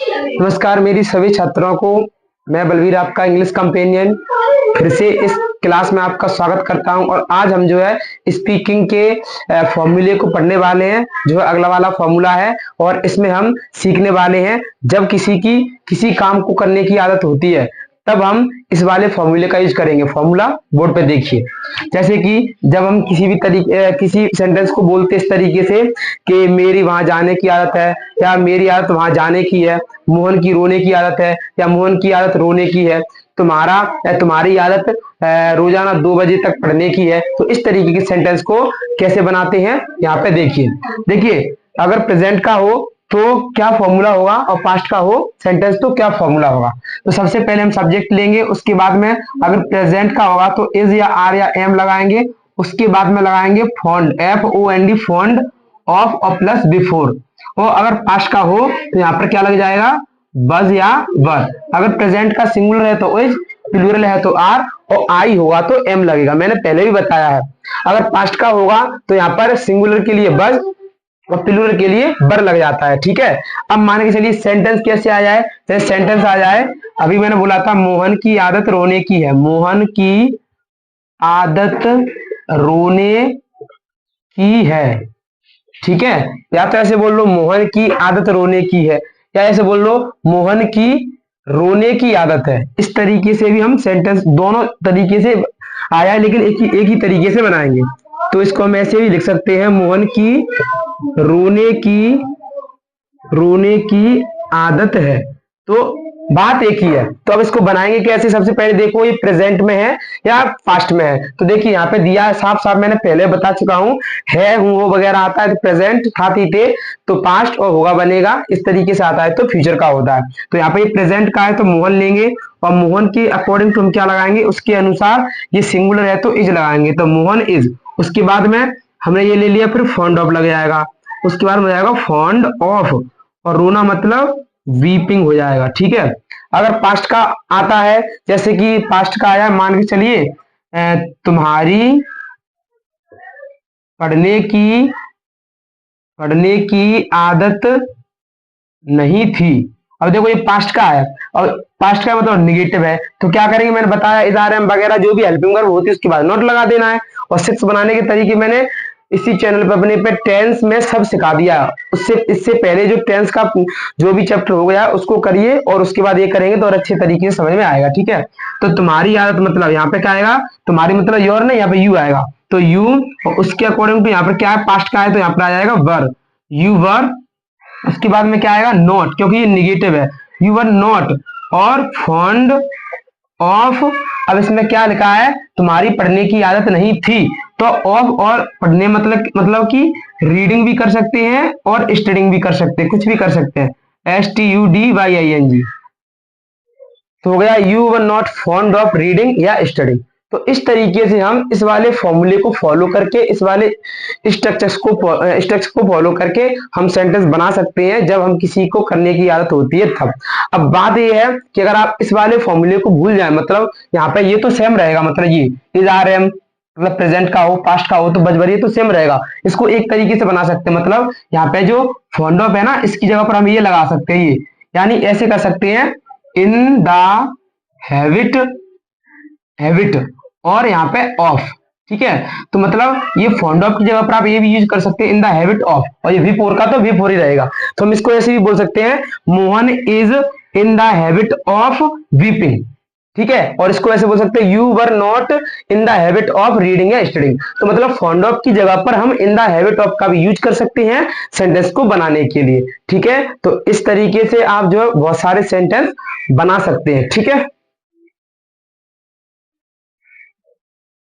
नमस्कार मेरी सभी छात्रों को, मैं बलवीर आपका इंग्लिश कंपेनियन फिर से इस क्लास में आपका स्वागत करता हूं। और आज हम जो है स्पीकिंग के फॉर्मूले को पढ़ने वाले हैं, जो है अगला वाला फॉर्मूला है। और इसमें हम सीखने वाले हैं जब किसी काम को करने की आदत होती है तब हम इस वाले फॉर्मूले का यूज करेंगे। फॉर्मूला बोर्ड पे देखिए, जैसे कि जब हम किसी सेंटेंस को बोलते इस तरीके से कि मेरी वहां जाने की आदत है, या मेरी आदत वहां जाने की है, मोहन की रोने की आदत है, या मोहन की आदत रोने की है, तुम्हारी आदत रोजाना 2 बजे तक पढ़ने की है। तो इस तरीके के सेंटेंस को कैसे बनाते हैं यहाँ पे देखिए अगर प्रेजेंट का हो तो क्या फॉर्मूला होगा, और पास्ट का हो सेंटेंस तो क्या फॉर्मूला होगा। तो सबसे पहले हम सब्जेक्ट लेंगे, उसके बाद में अगर प्रेजेंट का होगा तो इज या आर या एम लगाएंगे, उसके बाद में लगाएंगे फॉन्ड, FOND, फॉन्ड ऑफ और प्लस बिफोर। और अगर पास्ट का हो तो यहाँ पर क्या लग जाएगा, बज या वर। अगर प्रेजेंट का सिंगुलर है तो इज, प्लूरल है तो आर, और आई होगा तो एम लगेगा, मैंने पहले भी बताया है। अगर पास्ट का होगा तो यहाँ पर सिंगुलर के लिए बज और प्लूरल के लिए बर लग जाता है। ठीक है, अब मान के चलिए सेंटेंस कैसे आ जाए, जैसे सेंटेंस आ जाए, अभी मैंने बोला था मोहन की आदत रोने की है, मोहन की आदत रोने की है। ठीक है, या तो ऐसे बोल लो मोहन की आदत रोने की है, या ऐसे बोल लो मोहन की रोने की आदत है। इस तरीके से भी हम सेंटेंस दोनों तरीके से आया है, लेकिन एक ही तरीके से बनाएंगे। तो इसको हम ऐसे भी लिख सकते हैं, मोहन की रोने की आदत है। तो बात एक ही है। तो अब इसको बनाएंगे कैसे, सबसे पहले देखो ये प्रेजेंट में है या पास्ट में है। तो देखिए यहाँ पे दिया है साफ साफ, मैंने पहले बता चुका हूं, है हूं वो वगैरह आता है तो प्रेजेंट, था थी थे तो पास्ट, और होगा बनेगा इस तरीके से आता है तो फ्यूचर का होता है। तो यहाँ पे ये प्रेजेंट का है तो मोहन लेंगे, और मोहन के अकॉर्डिंग टू हम क्या लगाएंगे, उसके अनुसार ये सिंगुलर है तो इज लगाएंगे, तो मोहन इज। उसके बाद में हमने ये ले लिया, फिर फॉन्ड ऑफ लग जाएगा, उसके बाद हो जाएगा फॉन्ड ऑफ, और रोना मतलब वीपिंग हो जाएगा। ठीक है, अगर पास्ट का आता है, जैसे कि पास्ट का आया, मान के चलिए तुम्हारी पढ़ने की आदत नहीं थी। अब देखो ये पास्ट का है, और पास्ट का मतलब निगेटिव है, तो क्या करेंगे, मैंने बताया इज आर एम वगैरह जो भी हेल्पिंग वर्ब होती है उसके बाद नॉट लगा देना है। और 6 बनाने के तरीके मैंने इसी चैनल पर अपने पे टेंस में सब सिखा दिया। इससे पहले जो टेंस का जो भी चैप्टर हो गया उसको करिए, और उसके बाद ये करेंगे तो और अच्छे तरीके से समझ में आएगा। ठीक है, तो तुम्हारी आदत मतलब यहाँ पे क्या आएगा, तुम्हारी मतलब योर नहीं, यहाँ पे यू आएगा, तो यू, और उसके अकॉर्डिंग टू यहाँ पर क्या है, पास्ट का है तो यहाँ पर आ जाएगा वर, यू वर। उसके बाद में क्या आएगा, नॉट, क्योंकि ये निगेटिव है, यू वर नॉट, और फॉन्ड ऑफ। अब इसमें क्या लिखा है, तुम्हारी पढ़ने की आदत नहीं थी, तो ऑफ और पढ़ने मतलब कि रीडिंग भी कर सकते हैं और स्टडिंग भी कर सकते हैं, कुछ भी कर सकते हैं, STUDYING। तो हो गया you were not fond of reading या स्टडिंग। तो इस तरीके से हम इस वाले फॉर्मूले को फॉलो करके, इस वाले स्ट्रक्चर्स को फॉलो करके हम सेंटेंस बना सकते हैं जब हम किसी को करने की आदत होती है तब। अब बात यह है कि अगर आप इस वाले फॉर्मूले को भूल जाए, मतलब यहाँ पे ये तो सेम रहेगा, मतलब ये इज आर एम मतलब प्रेजेंट का हो पास्ट का हो तो बजबरी तो सेम रहेगा। इसको एक तरीके से बना सकते हैं, मतलब यहाँ पे जो फॉन्ड ऑफ है ना, इसकी जगह पर हम ये लगा सकते हैं, ये यानी ऐसे कर सकते हैं, इन द हैबिट और यहाँ पे ऑफ। ठीक है, तो मतलब ये फॉन्ड ऑफ की जगह पर आप ये भी यूज कर सकते हैं, इन द हैबिट ऑफ, और ये V4 का तो V4 ही रहेगा। तो हम इसको ऐसे भी बोल सकते हैं, Mohan is in the habit of weeping. ठीक है, और इसको ऐसे बोल सकते हैं, you were not in the habit of reading या स्टडिंग। तो मतलब फॉन्ड ऑफ की जगह पर हम इन द हैबिट ऑफ का भी यूज कर सकते हैं सेंटेंस को बनाने के लिए। ठीक है, तो इस तरीके से आप जो बहुत सारे सेंटेंस बना सकते हैं। ठीक है।